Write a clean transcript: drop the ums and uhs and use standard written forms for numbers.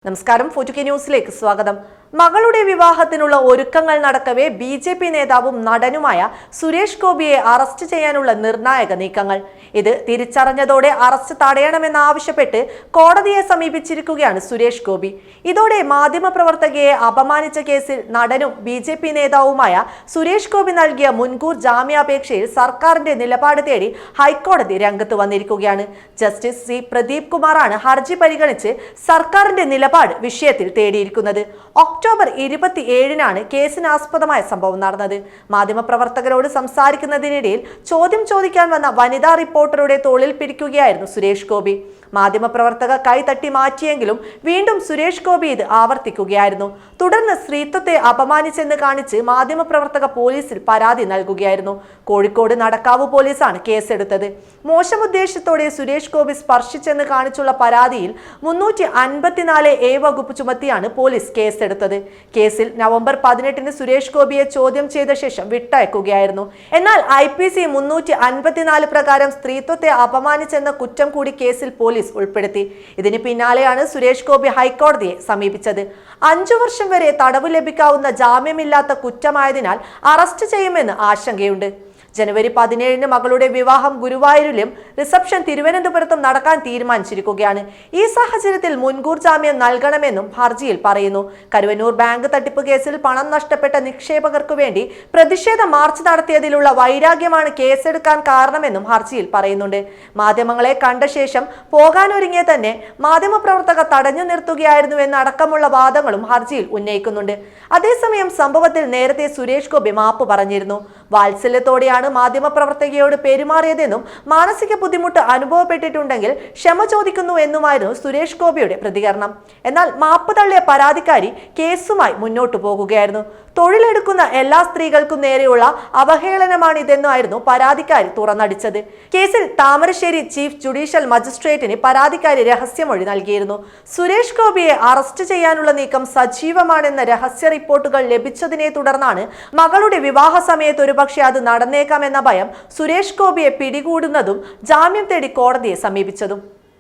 നമസ്കാരം. ഫോർട്ടുകെ ന്യൂസിലേക്ക് സ്വാഗതം. മകളുടെ വിവാഹത്തിനുള്ള ഒരുക്കങ്ങൾ നടക്കവേ ബി.ജെ.പി. നേതാവും നടനുമായ സുരേഷ് ഗോപിയെ അറസ്റ്റ് ചെയ്യാനുള്ള നിർണായക നീക്കങ്ങൾ. ഇത് തിരിച്ചറിഞ്ഞതോടെ അറസ്റ്റ് തടയണമെന്നാവശ്യപ്പെട്ട് കോടതിയെ സമീപിച്ചിരിക്കുകയാണ് സുരേഷ് ഗോപി. ഇതോടെ മാധ്യമപ്രവർത്തകയെ അപമാനിച്ച കേസിൽ നടനും ബി.ജെ.പി. നേതാവുമായ സുരേഷ് ഗോപി നൽകിയ മുൻകൂർ ജാമ്യാപേക്ഷയിൽ സർക്കാരിന്റെ നിലപാട് തേടി ഹൈക്കോടതി രംഗത്ത് വന്നിരിക്കുകയാണ്. ജസ്റ്റിസ് സി പ്രദീപ് കുമാറാണ് ഹർജി പരിഗണിച്ച് സർക്കാരിന്റെ നിലപാട് വിഷയത്തിൽ തേടിയിരിക്കുന്നത്. ഒക്ടോബർ 27-നാണ് കേസിനാസ്പദമായ സംഭവം നടന്നത്. മാധ്യമപ്രവർത്തകരോട് സംസാരിക്കുന്നതിനിടയിൽ ചോദ്യം ചോദിക്കാൻ വന്ന വനിതാ റിപ്പോർട്ടറുടെ തോളിൽ പിടിക്കുകയായിരുന്നു സുരേഷ് ഗോപി. മാധ്യമപ്രവർത്തക കൈ തട്ടി മാറ്റിയെങ്കിലും വീണ്ടും സുരേഷ് ഗോപി ഇത് ആവർത്തിക്കുകയായിരുന്നു. തുടർന്ന് സ്ത്രീത്വത്തെ അപമാനിച്ചെന്ന് കാണിച്ച് മാധ്യമപ്രവർത്തക പോലീസിൽ പരാതി നൽകുകയായിരുന്നു. കോഴിക്കോട് നടക്കാവ് പോലീസാണ് കേസെടുത്തത്. മോശം ഉദ്ദേശത്തോടെ സുരേഷ് ഗോപി സ്പർശിച്ചെന്ന് കാണിച്ചുള്ള പരാതിയിൽ 354A വകുപ്പ് ചുമത്തിയാണ് പോലീസ് കേസെടുത്തത്. കേസിൽ നവംബർ 18-ന് സുരേഷ് ഗോപിയെ ചോദ്യം ചെയ്ത ശേഷം വിട്ടയക്കുകയായിരുന്നു. എന്നാൽ IPC 354 പ്രകാരം സ്ത്രീത്വത്തെ അപമാനിച്ചെന്ന കുറ്റം കൂടി കേസിൽ പോലീസ് ഉൾപ്പെടുത്തി. ഇതിന് പിന്നാലെയാണ് സുരേഷ് ഗോപി ഹൈക്കോടതിയെ സമീപിച്ചത്. 5 വർഷം വരെ തടവ് ലഭിക്കാവുന്ന ജാമ്യമില്ലാത്ത കുറ്റമായതിനാൽ അറസ്റ്റ് ചെയ്യുമെന്ന് ആശങ്കയുണ്ട്. ജനുവരി 17-ന് മകളുടെ വിവാഹം ഗുരുവായൂരിലും റിസപ്ഷൻ തിരുവനന്തപുരത്തും നടക്കാൻ തീരുമാനിച്ചിരിക്കുകയാണ്. ഈ സാഹചര്യത്തിൽ മുൻകൂർ ജാമ്യം നൽകണമെന്നും ഹർജിയിൽ പറയുന്നു. കരുവന്നൂർ ബാങ്ക് തട്ടിപ്പ് കേസിൽ പണം നഷ്ടപ്പെട്ട നിക്ഷേപകർക്കു വേണ്ടി പ്രതിഷേധ മാർച്ച് നടത്തിയതിലുള്ള വൈരാഗ്യമാണ് കേസെടുക്കാൻ കാരണമെന്നും ഹർജിയിൽ പറയുന്നുണ്ട്. മാധ്യമങ്ങളെ കണ്ട ശേഷം പോകാനൊരുങ്ങിയ തന്നെ മാധ്യമപ്രവർത്തക തടഞ്ഞു നിർത്തുകയായിരുന്നുവെന്നടക്കമുള്ള വാദങ്ങളും ഹർജിയിൽ ഉന്നയിക്കുന്നുണ്ട്. അതേസമയം സംഭവത്തിൽ നേരത്തെ സുരേഷ് ഗോപി മാപ്പ് പറഞ്ഞിരുന്നു. വാത്സല്യത്തോടെയാണ് മാധ്യമപ്രവർത്തകയോട് പെരുമാറിയതെന്നും മാനസിക ബുദ്ധിമുട്ട് അനുഭവപ്പെട്ടിട്ടുണ്ടെങ്കിൽ ക്ഷമ ചോദിക്കുന്നു എന്നുമായിരുന്നു സുരേഷ് ഗോപിയുടെ പ്രതികരണം. എന്നാൽ മാപ്പ് തള്ളിയ പരാതിക്കാരി കേസുമായി മുന്നോട്ടു പോകുകയായിരുന്നു. തൊഴിലെടുക്കുന്ന എല്ലാ സ്ത്രീകൾക്കും നേരെയുള്ള അവഹേളനമാണിതെന്നായിരുന്നു പരാതിക്കാരി തുറന്നടിച്ചത്. കേസിൽ താമരശ്ശേരി ചീഫ് ജുഡീഷ്യൽ മജിസ്ട്രേറ്റിന് പരാതിക്കാരി രഹസ്യമൊഴി നൽകിയിരുന്നു. സുരേഷ് ഗോപിയെ അറസ്റ്റ് ചെയ്യാനുള്ള നീക്കം സജീവമാണെന്ന രഹസ്യ റിപ്പോർട്ടുകൾ ലഭിച്ചതിനെ തുടർന്നാണ് മകളുടെ വിവാഹ സമയത്ത് ഒരുപക്ഷെ അത് നടന്നേക്കാമെന്ന ഭയം സുരേഷ് ഗോപിയെ പിടികൂടുന്നതും ജാമ്യം തേടി കോടതിയെ സമീപിച്ചതും.